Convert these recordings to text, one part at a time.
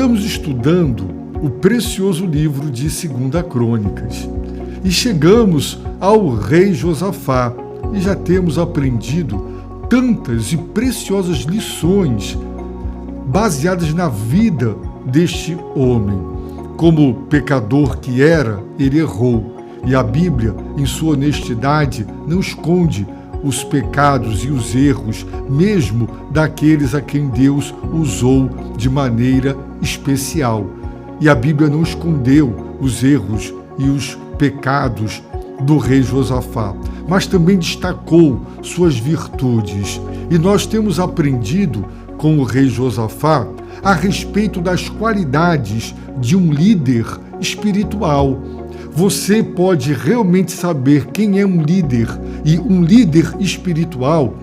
Estamos estudando o precioso livro de 2 Crônicas e chegamos ao rei Josafá e já temos aprendido tantas e preciosas lições baseadas na vida deste homem. Como pecador que era, ele errou, e a Bíblia, em sua honestidade, não esconde os pecados e os erros, mesmo daqueles a quem Deus usou de maneira especial. E a Bíblia não escondeu os erros e os pecados do rei Josafá, mas também destacou suas virtudes. E nós temos aprendido com o rei Josafá a respeito das qualidades de um líder espiritual. Você pode realmente saber quem é um líder e um líder espiritual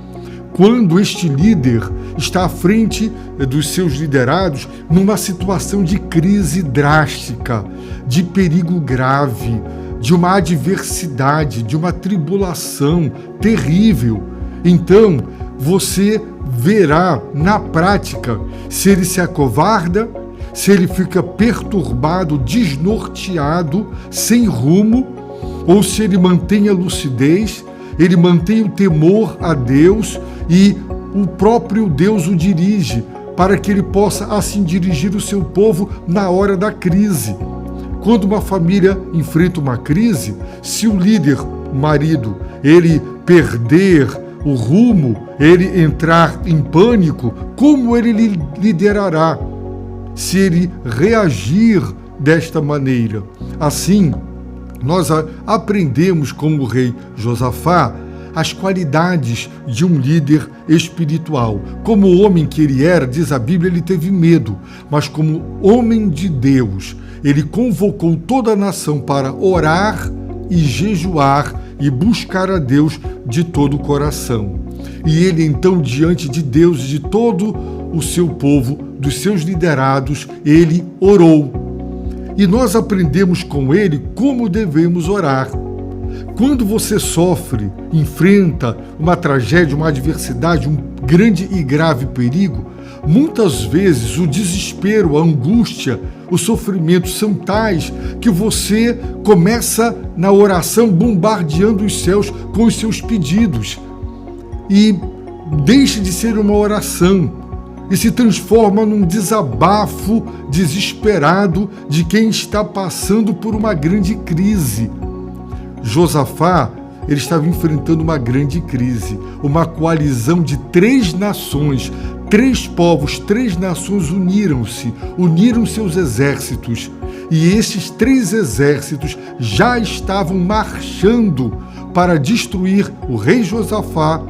quando este líder está à frente dos seus liderados numa situação de crise drástica, de perigo grave, de uma adversidade, de uma tribulação terrível. Então, você verá na prática se ele se acovarda, se ele fica perturbado, desnorteado, sem rumo, ou se ele mantém a lucidez, ele mantém o temor a Deus e o próprio Deus o dirige para que ele possa assim dirigir o seu povo na hora da crise. Quando uma família enfrenta uma crise, se o líder, o marido, ele perder o rumo, ele entrar em pânico, como ele liderará? Se ele reagir desta maneira. Assim, nós aprendemos com o rei Josafá as qualidades de um líder espiritual. Como homem que ele era, diz a Bíblia, ele teve medo, mas como homem de Deus, ele convocou toda a nação para orar e jejuar e buscar a Deus de todo o coração. E ele então, diante de Deus e de todo o seu povo, dos seus liderados, ele orou. E nós aprendemos com ele como devemos orar. Quando você sofre, enfrenta uma tragédia, uma adversidade, um grande e grave perigo, muitas vezes o desespero, a angústia, o sofrimento são tais que você começa na oração bombardeando os céus com os seus pedidos. E deixa de ser uma oração e se transforma num desabafo desesperado de quem está passando por uma grande crise. Josafá, ele estava enfrentando uma grande crise, uma coalizão de 3 nações, 3 povos, 3 nações uniram seus exércitos, e esses 3 exércitos já estavam marchando para destruir o rei Josafá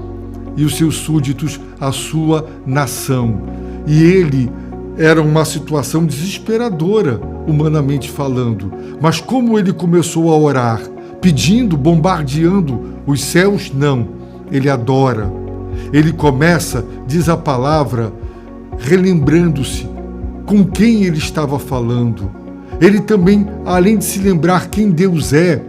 e os seus súditos, a sua nação. E ele era uma situação desesperadora, humanamente falando. Mas como ele começou a orar, pedindo, bombardeando os céus, não. Ele adora. Ele começa, diz a palavra, relembrando-se com quem ele estava falando. Ele também, além de se lembrar quem Deus é,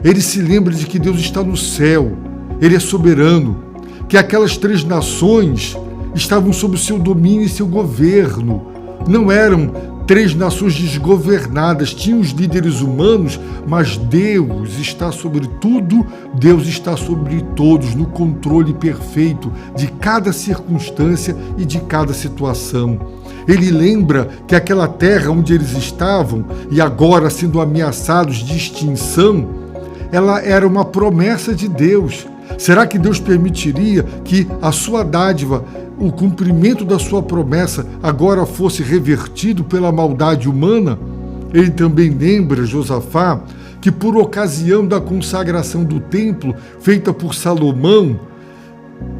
ele se lembra de que Deus está no céu, ele é soberano, que aquelas 3 nações estavam sob o seu domínio e seu governo. Não eram 3 nações desgovernadas, tinham os líderes humanos, mas Deus está sobre tudo, Deus está sobre todos, no controle perfeito de cada circunstância e de cada situação. Ele lembra que aquela terra onde eles estavam, e agora sendo ameaçados de extinção, ela era uma promessa de Deus. Será que Deus permitiria que a sua dádiva, o cumprimento da sua promessa, agora fosse revertido pela maldade humana? Ele também lembra, Josafá, que por ocasião da consagração do templo, feita por Salomão,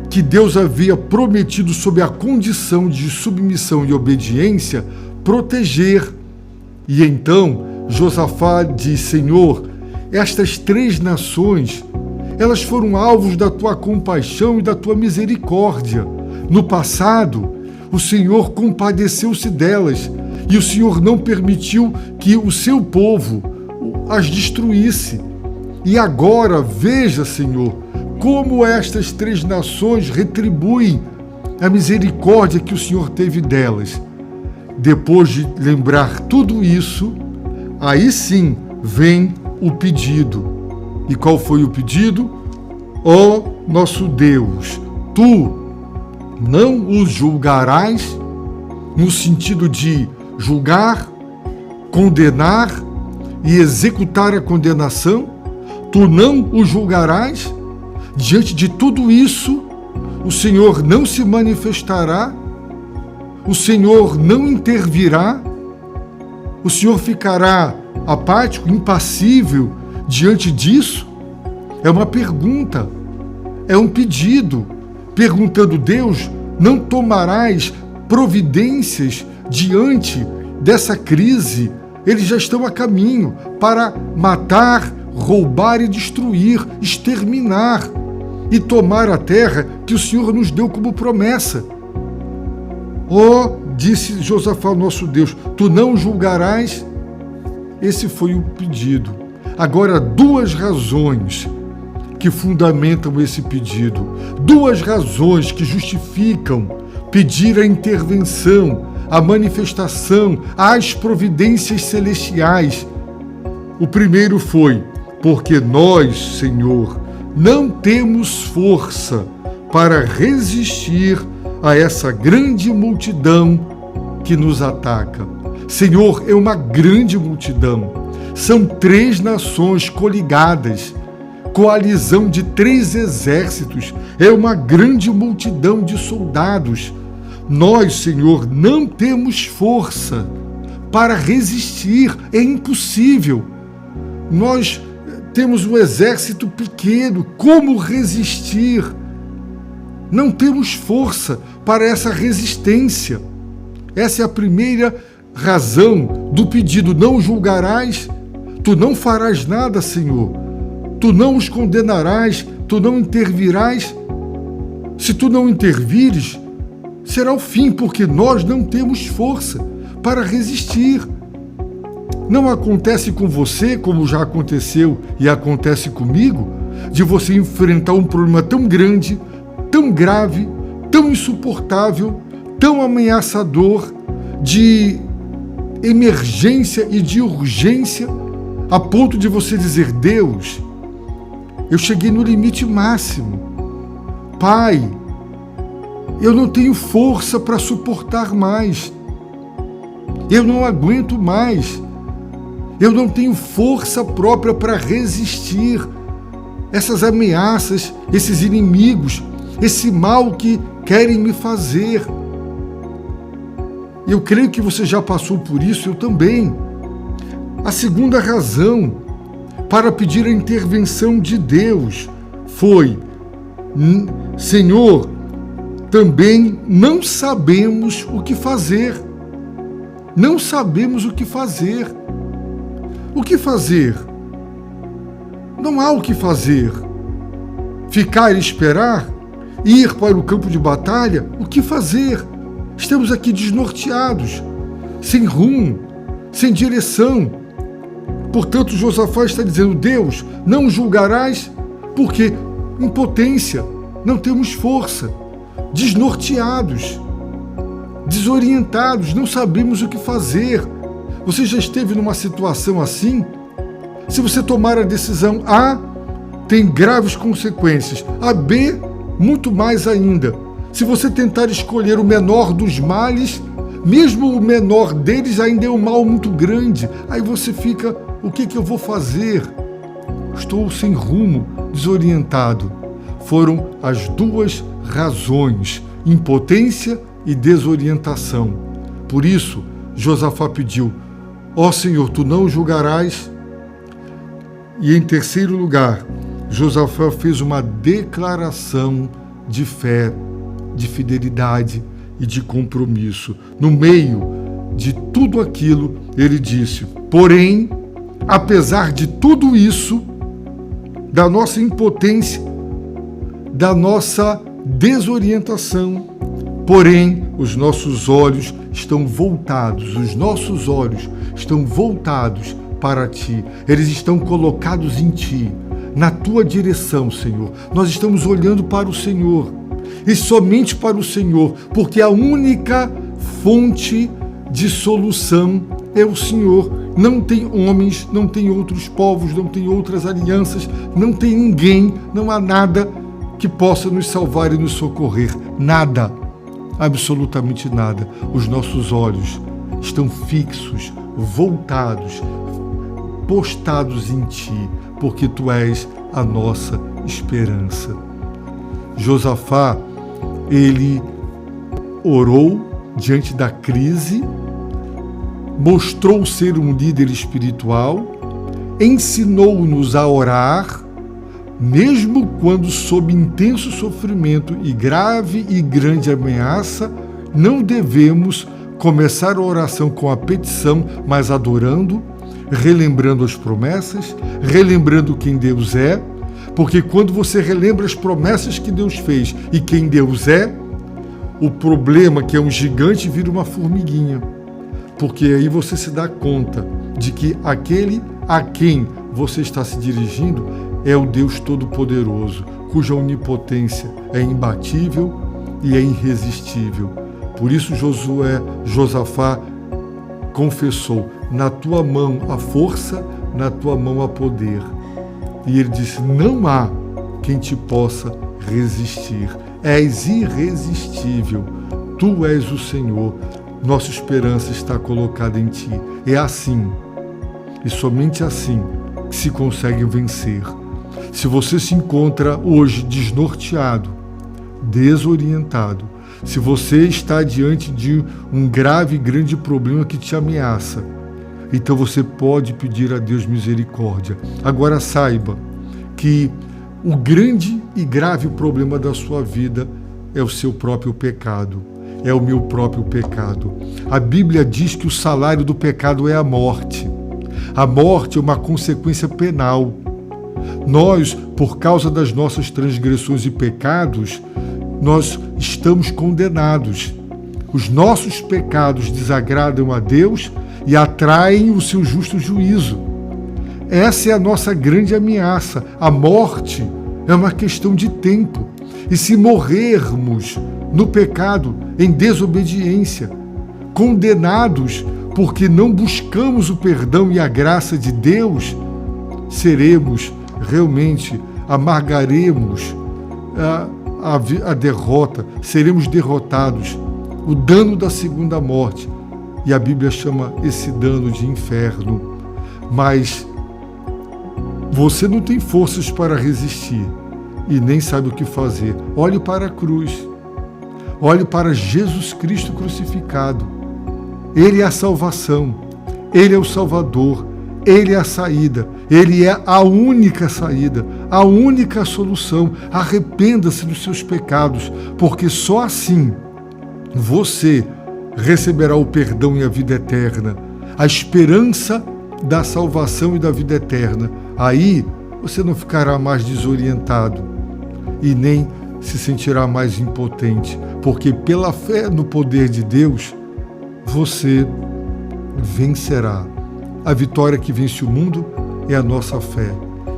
que Deus havia prometido, sob a condição de submissão e obediência, proteger. E então Josafá diz: Senhor, estas 3 nações, elas foram alvos da tua compaixão e da tua misericórdia. No passado, o Senhor compadeceu-se delas e o Senhor não permitiu que o seu povo as destruísse. E agora, veja, Senhor, como estas 3 nações retribuem a misericórdia que o Senhor teve delas. depois de lembrar tudo isso, aí sim vem o pedido. E qual foi o pedido? Ó nosso Deus, tu não os julgarás, no sentido de julgar, condenar e executar a condenação? Tu não os julgarás? Diante de tudo isso, o Senhor não se manifestará? O Senhor não intervirá? O Senhor ficará apático, impassível diante disso? É uma pergunta, é um pedido, perguntando: Deus, não tomarás providências diante dessa crise? Eles já estão a caminho para matar, roubar e destruir, exterminar e tomar a terra que o Senhor nos deu como promessa. Disse Josafá, nosso Deus, tu não julgarás? Esse foi o pedido. Agora, duas razões que fundamentam esse pedido, duas razões que justificam pedir a intervenção, a manifestação, as providências celestiais. O primeiro foi: porque nós, Senhor, não temos força para resistir a essa grande multidão que nos ataca. Senhor, é uma grande multidão. São 3 nações coligadas, coalizão de 3 exércitos. É uma grande multidão de soldados. Nós, Senhor, não temos força para resistir. É impossível. Nós temos um exército pequeno. Como resistir? Não temos força para essa resistência. Essa é a primeira razão do pedido. Não julgarás? Tu não farás nada, Senhor. Tu não os condenarás, tu não intervirás. Se tu não intervires, será o fim, porque nós não temos força para resistir. Não acontece com você, como já aconteceu e acontece comigo, de você enfrentar um problema tão grande, tão grave, tão insuportável, tão ameaçador, de emergência e de urgência, a ponto de você dizer: Deus, eu cheguei no limite máximo. Pai, eu não tenho força para suportar mais. Eu não aguento mais. Eu não tenho força própria para resistir essas ameaças, esses inimigos, esse mal que querem me fazer. Eu creio que você já passou por isso, eu também. A segunda razão para pedir a intervenção de Deus foi: Senhor, também não sabemos o que fazer. Não sabemos o que fazer. O que fazer? Não há o que fazer. Ficar e esperar? Ir para o campo de batalha? O que fazer? Estamos aqui desnorteados, sem rumo, sem direção. Portanto, Josafá está dizendo: Deus, não julgarás, porque impotência, não temos força, desnorteados, desorientados, não sabemos o que fazer. Você já esteve numa situação assim? Se você tomar a decisão A, tem graves consequências. A B, muito mais ainda. Se você tentar escolher o menor dos males, mesmo o menor deles ainda é um mal muito grande. Aí você fica: o que eu vou fazer? Estou sem rumo, desorientado. Foram as duas razões: impotência e desorientação. Por isso, Josafá pediu: ó Senhor, tu não julgarás. E em terceiro lugar, Josafá fez uma declaração de fé, de fidelidade e de compromisso. No meio de tudo aquilo, ele disse: porém, apesar de tudo isso, da nossa impotência, da nossa desorientação, porém, os nossos olhos estão voltados para Ti. Eles estão colocados em Ti, na Tua direção, Senhor. Nós estamos olhando para o Senhor, e somente para o Senhor, porque a única fonte de solução é o Senhor. Não tem homens, não tem outros povos, não tem outras alianças, não tem ninguém, não há nada que possa nos salvar e nos socorrer. Nada, absolutamente nada. Os nossos olhos estão fixos, voltados, postados em Ti, porque Tu és a nossa esperança. Josafá, ele orou diante da crise, mostrou ser um líder espiritual, ensinou-nos a orar, mesmo quando sob intenso sofrimento e grave e grande ameaça. Não devemos começar a oração com a petição, mas adorando, relembrando as promessas, relembrando quem Deus é, porque quando você relembra as promessas que Deus fez e quem Deus é, o problema, que é um gigante, vira uma formiguinha. Porque aí você se dá conta de que aquele a quem você está se dirigindo é o Deus Todo-Poderoso, cuja onipotência é imbatível e é irresistível. Por isso Josafá confessou: na tua mão há força, na tua mão há poder. E ele disse: não há quem te possa resistir. És irresistível. Tu és o Senhor. Nossa esperança está colocada em Ti. É assim, e somente assim, que se consegue vencer. Se você se encontra hoje desnorteado, desorientado, se você está diante de um grave e grande problema que te ameaça, então você pode pedir a Deus misericórdia. Agora saiba que o grande e grave problema da sua vida é o seu próprio pecado, é o meu próprio pecado. A Bíblia diz que o salário do pecado é a morte. A morte é uma consequência penal. Nós, por causa das nossas transgressões e pecados, nós estamos condenados. Os nossos pecados desagradam a Deus e atraem o seu justo juízo. Essa é a nossa grande ameaça. A morte é uma questão de tempo. E se morrermos no pecado, em desobediência, condenados porque não buscamos o perdão e a graça de Deus, seremos realmente, amargaremos a derrota, seremos derrotados, o dano da segunda morte. E a Bíblia chama esse dano de inferno. Mas você não tem forças para resistir e nem sabe o que fazer. Olhe para a cruz. Olhe para Jesus Cristo crucificado. Ele é a salvação. Ele é o Salvador. Ele é a saída. Ele é a única saída, a única solução. Arrependa-se dos seus pecados, porque só assim você receberá o perdão e a vida eterna, a esperança da salvação e da vida eterna. Aí você não ficará mais desorientado e nem se sentirá mais impotente, porque pela fé no poder de Deus, você vencerá. A vitória que vence o mundo é a nossa fé.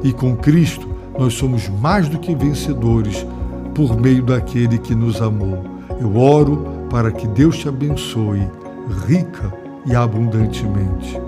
E com Cristo nós somos mais do que vencedores por meio daquele que nos amou. Eu oro para que Deus te abençoe rica e abundantemente.